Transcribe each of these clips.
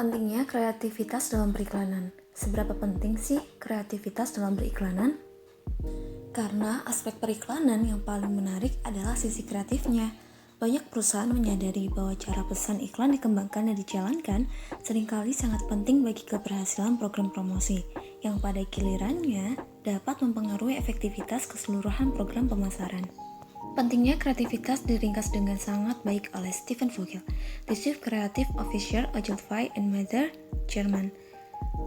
Pentingnya kreativitas dalam periklanan. Seberapa penting sih kreativitas dalam periklanan? Karena aspek periklanan yang paling menarik adalah sisi kreatifnya. Banyak perusahaan menyadari bahwa cara pesan iklan dikembangkan dan dijalankan seringkali sangat penting bagi keberhasilan program promosi, yang pada gilirannya dapat mempengaruhi efektivitas keseluruhan program pemasaran. Pentingnya kreativitas diringkas dengan sangat baik oleh Stephen Vogel, the Chief Creative Officer Ogilvy and Mather, Jerman.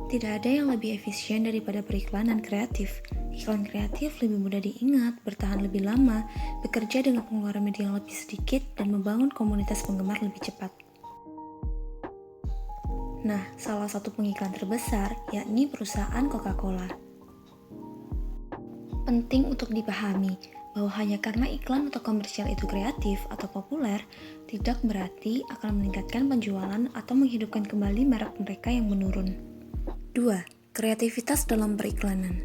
Tidak ada yang lebih efisien daripada periklanan kreatif. Iklan kreatif lebih mudah diingat, bertahan lebih lama, bekerja dengan pengeluaran media yang lebih sedikit, dan membangun komunitas penggemar lebih cepat. Nah, salah satu pengiklan terbesar yakni perusahaan Coca-Cola. Penting untuk dipahami bahwa hanya karena iklan atau komersial itu kreatif atau populer, tidak berarti akan meningkatkan penjualan atau menghidupkan kembali merek mereka yang menurun. 2. Kreativitas dalam periklanan.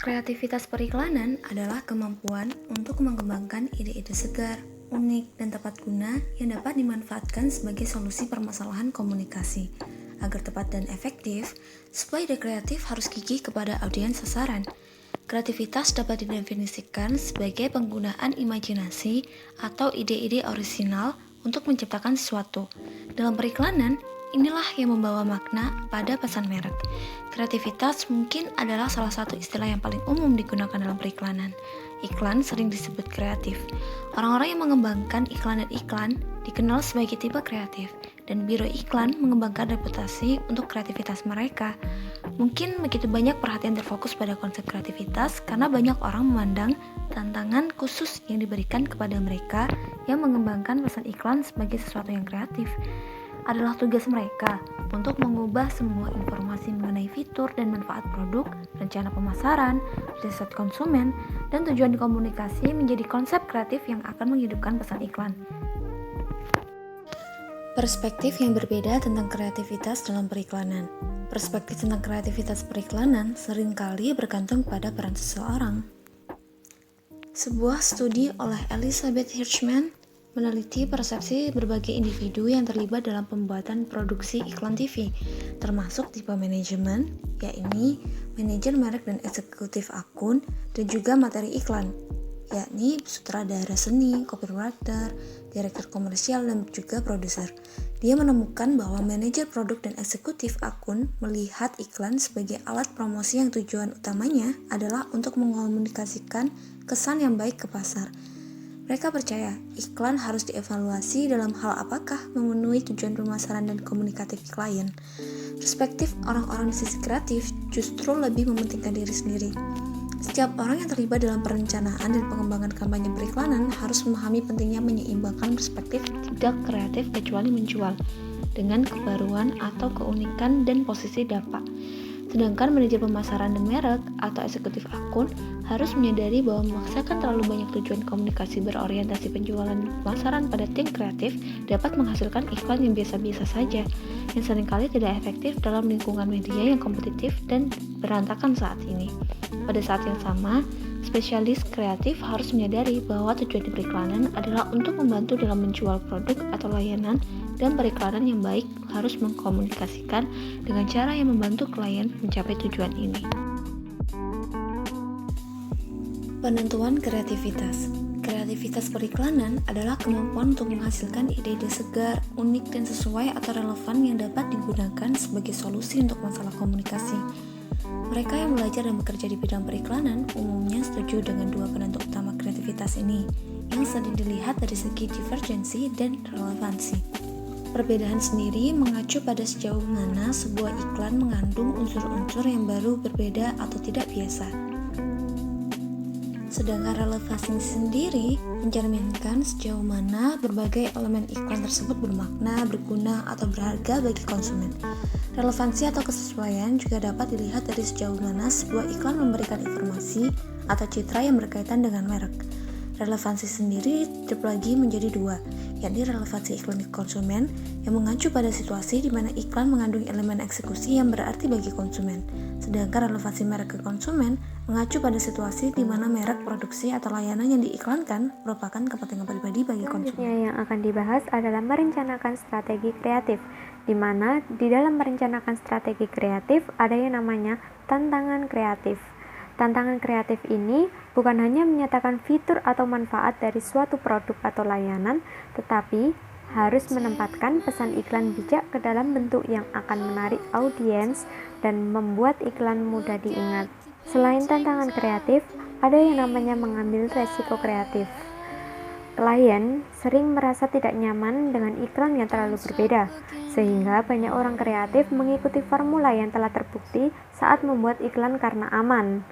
Kreativitas periklanan adalah kemampuan untuk mengembangkan ide-ide segar, unik, dan tepat guna yang dapat dimanfaatkan sebagai solusi permasalahan komunikasi. Agar tepat dan efektif, sebuah ide kreatif harus gigih kepada audiens sasaran. Kreativitas dapat didefinisikan sebagai penggunaan imajinasi atau ide-ide orisinal untuk menciptakan sesuatu. Dalam periklanan, inilah yang membawa makna pada pesan merek. Kreativitas mungkin adalah salah satu istilah yang paling umum digunakan dalam periklanan. Iklan sering disebut kreatif. Orang-orang yang mengembangkan iklan dan iklan dikenal sebagai tipe kreatif, dan biro iklan mengembangkan reputasi untuk kreativitas mereka. Mungkin begitu banyak perhatian terfokus pada konsep kreativitas karena banyak orang memandang tantangan khusus yang diberikan kepada mereka yang mengembangkan pesan iklan sebagai sesuatu yang kreatif. Adalah tugas mereka untuk mengubah semua informasi mengenai fitur dan manfaat produk, rencana pemasaran, riset konsumen, dan tujuan komunikasi menjadi konsep kreatif yang akan menghidupkan pesan iklan. Perspektif yang berbeda tentang kreativitas dalam periklanan. Perspektif tentang kreativitas periklanan seringkali bergantung pada peran seseorang. Sebuah studi oleh Elizabeth Hirschman meneliti persepsi berbagai individu yang terlibat dalam pembuatan produksi iklan TV, termasuk tipe manajemen, yakni manajer merek dan eksekutif akun, dan juga materi iklan, yakni sutradara seni, copywriter, direktur komersial, dan juga produser. Dia menemukan bahwa manajer produk dan eksekutif akun melihat iklan sebagai alat promosi yang tujuan utamanya adalah untuk mengkomunikasikan kesan yang baik ke pasar. Mereka percaya iklan harus dievaluasi dalam hal apakah memenuhi tujuan pemasaran dan komunikatif klien. Perspektif orang-orang di sisi kreatif justru lebih mementingkan diri sendiri. Setiap orang yang terlibat dalam perencanaan dan pengembangan kampanye periklanan harus memahami pentingnya menyeimbangkan perspektif tidak kreatif kecuali menjual dengan kebaruan atau keunikan dan posisi dampak. Sedangkan manajer pemasaran dan merek atau eksekutif akun harus menyadari bahwa memaksakan terlalu banyak tujuan komunikasi berorientasi penjualan dan pemasaran pada tim kreatif dapat menghasilkan iklan yang biasa-biasa saja, yang seringkali tidak efektif dalam lingkungan media yang kompetitif dan berantakan saat ini. Pada saat yang sama, spesialis kreatif harus menyadari bahwa tujuan periklanan adalah untuk membantu dalam menjual produk atau layanan, dan periklanan yang baik harus mengkomunikasikan dengan cara yang membantu klien mencapai tujuan ini. Penentuan kreativitas. Kreativitas periklanan adalah kemampuan untuk menghasilkan ide-ide segar, unik, dan sesuai atau relevan yang dapat digunakan sebagai solusi untuk masalah komunikasi. Mereka yang belajar dan bekerja di bidang periklanan umumnya setuju dengan dua penentu utama kreativitas ini, yang sering dilihat dari segi divergensi dan relevansi. Perbedaan sendiri mengacu pada sejauh mana sebuah iklan mengandung unsur-unsur yang baru, berbeda, atau tidak biasa. Sedangkan relevansi sendiri mencerminkan sejauh mana berbagai elemen iklan tersebut bermakna, berguna, atau berharga bagi konsumen. Relevansi atau kesesuaian juga dapat dilihat dari sejauh mana sebuah iklan memberikan informasi atau citra yang berkaitan dengan merek. Relevansi sendiri terbagi menjadi dua, yakni relevansi iklan konsumen yang mengacu pada situasi di mana iklan mengandung elemen eksekusi yang berarti bagi konsumen, sedangkan relevansi merek ke konsumen mengacu pada situasi di mana merek, produksi, atau layanan yang diiklankan merupakan kepentingan pribadi bagi konsumen. Selanjutnya yang akan dibahas adalah merencanakan strategi kreatif, di mana di dalam merencanakan strategi kreatif ada yang namanya tantangan kreatif. Tantangan kreatif ini bukan hanya menyatakan fitur atau manfaat dari suatu produk atau layanan, tetapi harus menempatkan pesan iklan bijak ke dalam bentuk yang akan menarik audiens dan membuat iklan mudah diingat. Selain tantangan kreatif, ada yang namanya mengambil resiko kreatif. Klien sering merasa tidak nyaman dengan iklan yang terlalu berbeda, sehingga banyak orang kreatif mengikuti formula yang telah terbukti saat membuat iklan karena aman.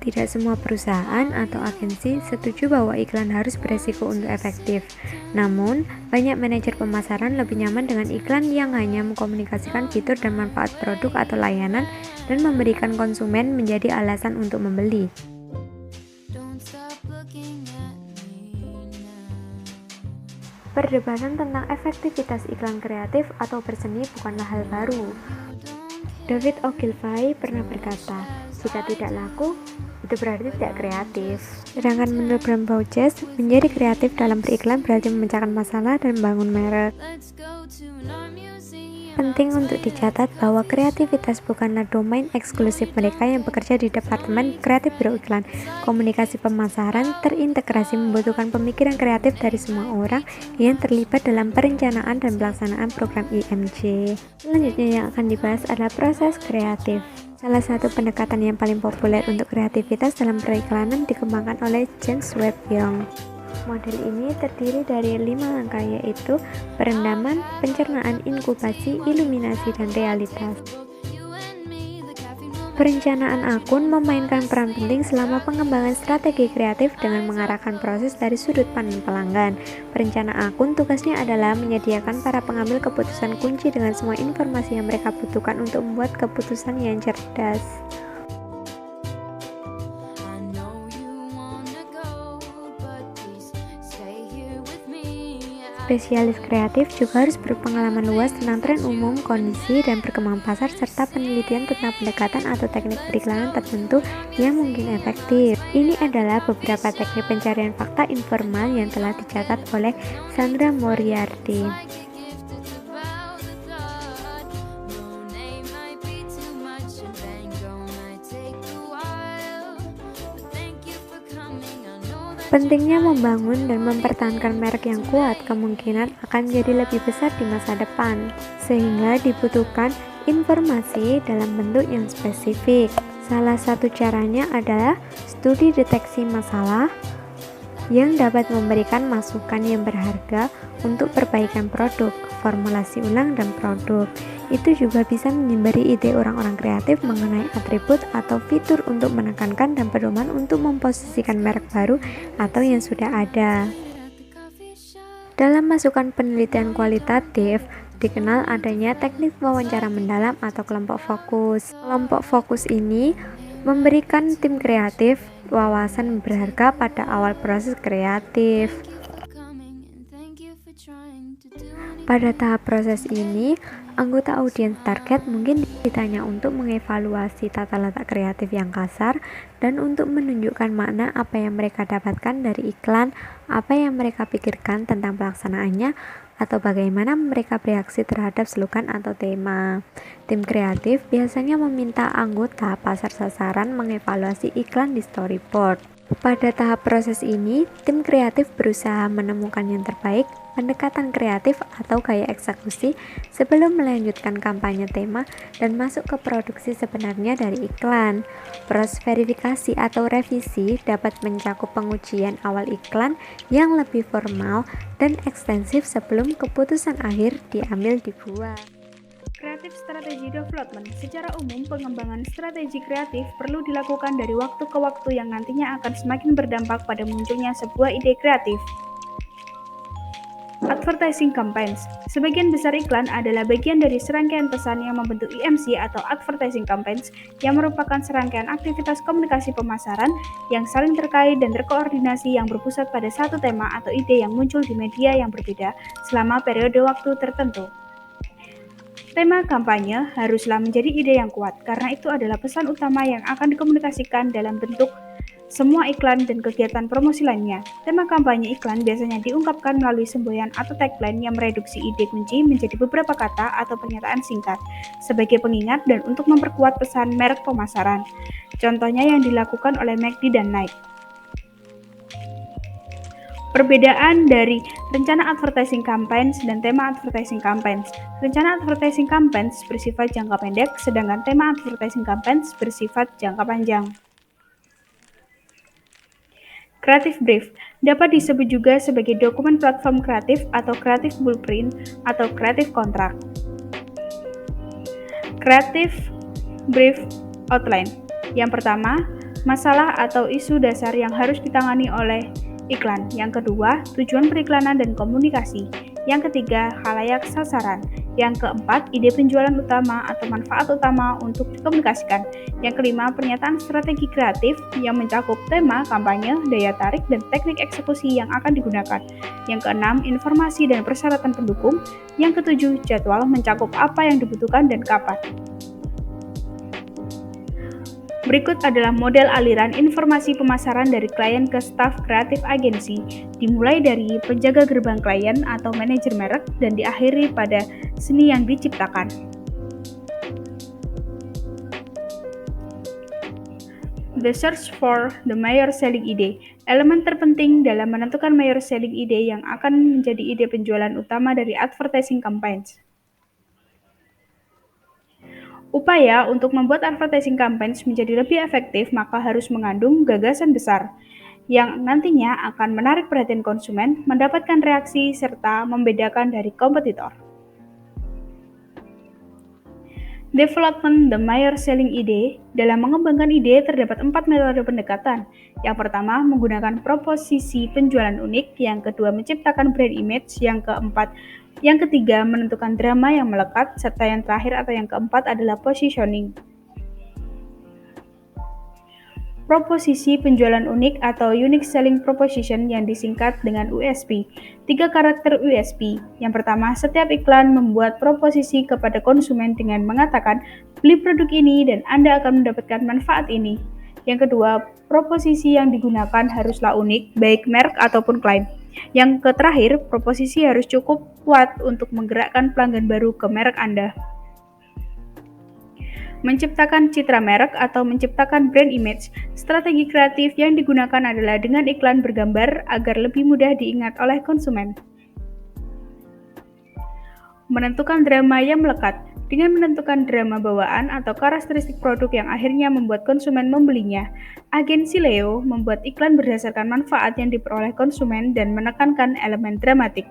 Tidak semua perusahaan atau agensi setuju bahwa iklan harus beresiko untuk efektif. Namun, banyak manajer pemasaran lebih nyaman dengan iklan yang hanya mengkomunikasikan fitur dan manfaat produk atau layanan dan memberikan konsumen menjadi alasan untuk membeli. Perdebatan tentang efektivitas iklan kreatif atau berseni bukanlah hal baru. David Ogilvy pernah berkata, jika tidak laku, itu berarti tidak kreatif. Sedangkan menurut Bram Bouches, menjadi kreatif dalam beriklan berarti memecahkan masalah dan membangun merek. Penting untuk dicatat bahwa kreativitas bukanlah domain eksklusif mereka yang bekerja di Departemen Kreatif Biro Iklan. Komunikasi pemasaran terintegrasi membutuhkan pemikiran kreatif dari semua orang yang terlibat dalam perencanaan dan pelaksanaan program IMJ. Selanjutnya yang akan dibahas adalah proses kreatif. Salah satu pendekatan yang paling populer untuk kreativitas dalam periklanan dikembangkan oleh James Webb Young. Model ini terdiri dari 5 langkah, yaitu perendaman, pencernaan, inkubasi, iluminasi, dan realitas. Perencanaan akun memainkan peran penting selama pengembangan strategi kreatif dengan mengarahkan proses dari sudut pandang pelanggan. Perencana akun tugasnya adalah menyediakan para pengambil keputusan kunci dengan semua informasi yang mereka butuhkan untuk membuat keputusan yang cerdas. Spesialis kreatif juga harus berpengalaman luas tentang tren umum, kondisi, dan perkembangan pasar, serta penelitian tentang pendekatan atau teknik periklanan tertentu yang mungkin efektif. Ini adalah beberapa teknik pencarian fakta informal yang telah dicatat oleh Sandra Moriarty. Pentingnya membangun dan mempertahankan merek yang kuat kemungkinan akan menjadi lebih besar di masa depan, sehingga dibutuhkan informasi dalam bentuk yang spesifik. Salah satu caranya adalah studi deteksi masalah yang dapat memberikan masukan yang berharga untuk perbaikan produk, formulasi ulang, dan produk. Itu juga bisa memberi ide orang-orang kreatif mengenai atribut atau fitur untuk menekankan dan pedoman untuk memposisikan merek baru atau yang sudah ada. Dalam masukan penelitian kualitatif, dikenal adanya teknik wawancara mendalam atau kelompok fokus. Kelompok fokus ini memberikan tim kreatif wawasan berharga pada awal proses kreatif. Pada tahap proses ini, anggota audiens target mungkin ditanya untuk mengevaluasi tata letak kreatif yang kasar dan untuk menunjukkan makna apa yang mereka dapatkan dari iklan, apa yang mereka pikirkan tentang pelaksanaannya, atau bagaimana mereka bereaksi terhadap selukan atau tema. Tim kreatif biasanya meminta anggota pasar sasaran mengevaluasi iklan di storyboard. Pada tahap proses ini, tim kreatif berusaha menemukan yang terbaik, pendekatan kreatif atau gaya eksekusi sebelum melanjutkan kampanye tema dan masuk ke produksi sebenarnya dari iklan. Proses verifikasi atau revisi dapat mencakup pengujian awal iklan yang lebih formal dan ekstensif sebelum keputusan akhir diambil dibuat. Creative Strategy Development. Secara umum, pengembangan strategi kreatif perlu dilakukan dari waktu ke waktu yang nantinya akan semakin berdampak pada munculnya sebuah ide kreatif. Advertising campaigns. Sebagian besar iklan adalah bagian dari serangkaian pesan yang membentuk EMC atau advertising campaigns yang merupakan serangkaian aktivitas komunikasi pemasaran yang saling terkait dan terkoordinasi yang berpusat pada satu tema atau ide yang muncul di media yang berbeda selama periode waktu tertentu. Tema kampanye haruslah menjadi ide yang kuat karena itu adalah pesan utama yang akan dikomunikasikan dalam bentuk semua iklan dan kegiatan promosi lainnya. Tema kampanye iklan biasanya diungkapkan melalui semboyan atau tagline yang mereduksi ide kunci menjadi beberapa kata atau pernyataan singkat sebagai pengingat dan untuk memperkuat pesan merek pemasaran. Contohnya yang dilakukan oleh McD dan Nike. Perbedaan dari rencana advertising campaigns dan tema advertising campaigns. Rencana advertising campaigns bersifat jangka pendek, sedangkan tema advertising campaigns bersifat jangka panjang. Creative Brief dapat disebut juga sebagai dokumen platform kreatif atau Creative Blueprint atau Creative Contract. Creative Brief Outline. Yang pertama, masalah atau isu dasar yang harus ditangani oleh iklan. Yang kedua, tujuan periklanan dan komunikasi. Yang ketiga, khalayak sasaran. Yang keempat, ide penjualan utama atau manfaat utama untuk dikomunikasikan. Yang kelima, pernyataan strategi kreatif yang mencakup tema, kampanye, daya tarik, dan teknik eksekusi yang akan digunakan. Yang keenam, informasi dan persyaratan pendukung. Yang ketujuh, jadwal mencakup apa yang dibutuhkan dan kapan. Berikut adalah model aliran informasi pemasaran dari klien ke staf kreatif agensi, dimulai dari penjaga gerbang klien atau manajer merek dan diakhiri pada seni yang diciptakan. The search for the major selling ide. Elemen terpenting dalam menentukan major selling ide yang akan menjadi ide penjualan utama dari advertising campaigns. Upaya untuk membuat advertising campaigns menjadi lebih efektif maka harus mengandung gagasan besar yang nantinya akan menarik perhatian konsumen, mendapatkan reaksi, serta membedakan dari kompetitor. Development the major selling ide. Dalam mengembangkan ide terdapat 4 metode pendekatan. Yang pertama, menggunakan proposisi penjualan unik. Yang kedua, menciptakan brand image. Yang ketiga, menentukan drama yang melekat. Serta yang terakhir atau yang keempat adalah positioning. Proposisi penjualan unik atau Unique Selling Proposition yang disingkat dengan USP. 3 karakter USP. Yang pertama, setiap iklan membuat proposisi kepada konsumen dengan mengatakan, beli produk ini dan Anda akan mendapatkan manfaat ini. Yang kedua, proposisi yang digunakan haruslah unik, baik merek ataupun klien. Yang terakhir, proposisi harus cukup kuat untuk menggerakkan pelanggan baru ke merek Anda. Menciptakan citra merek atau menciptakan brand image. Strategi kreatif yang digunakan adalah dengan iklan bergambar agar lebih mudah diingat oleh konsumen. Menentukan drama yang melekat. Dengan menentukan drama bawaan atau karakteristik produk yang akhirnya membuat konsumen membelinya, agensi Leo membuat iklan berdasarkan manfaat yang diperoleh konsumen dan menekankan elemen dramatik.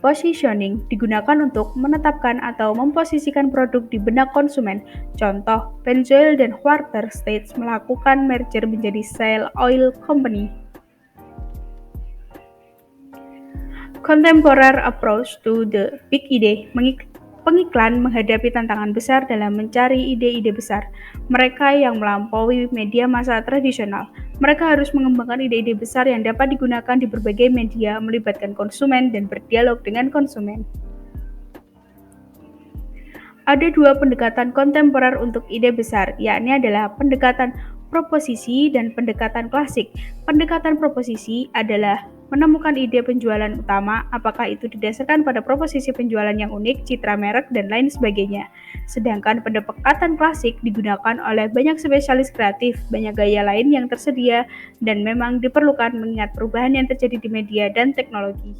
Positioning digunakan untuk menetapkan atau memposisikan produk di benak konsumen. Contoh, Pennzoil dan Quarter States melakukan merger menjadi Shell Oil Company. Contemporary approach to the big ide. Pengiklan menghadapi tantangan besar dalam mencari ide-ide besar. Mereka yang melampaui media massa tradisional. Mereka harus mengembangkan ide-ide besar yang dapat digunakan di berbagai media, melibatkan konsumen, dan berdialog dengan konsumen. Ada 2 pendekatan kontemporer untuk ide besar, yakni adalah pendekatan proposisi dan pendekatan klasik. Pendekatan proposisi adalah menemukan ide penjualan utama, apakah itu didasarkan pada proposisi penjualan yang unik, citra merek, dan lain sebagainya. Sedangkan pendekatan klasik digunakan oleh banyak spesialis kreatif, banyak gaya lain yang tersedia, dan memang diperlukan mengingat perubahan yang terjadi di media dan teknologi.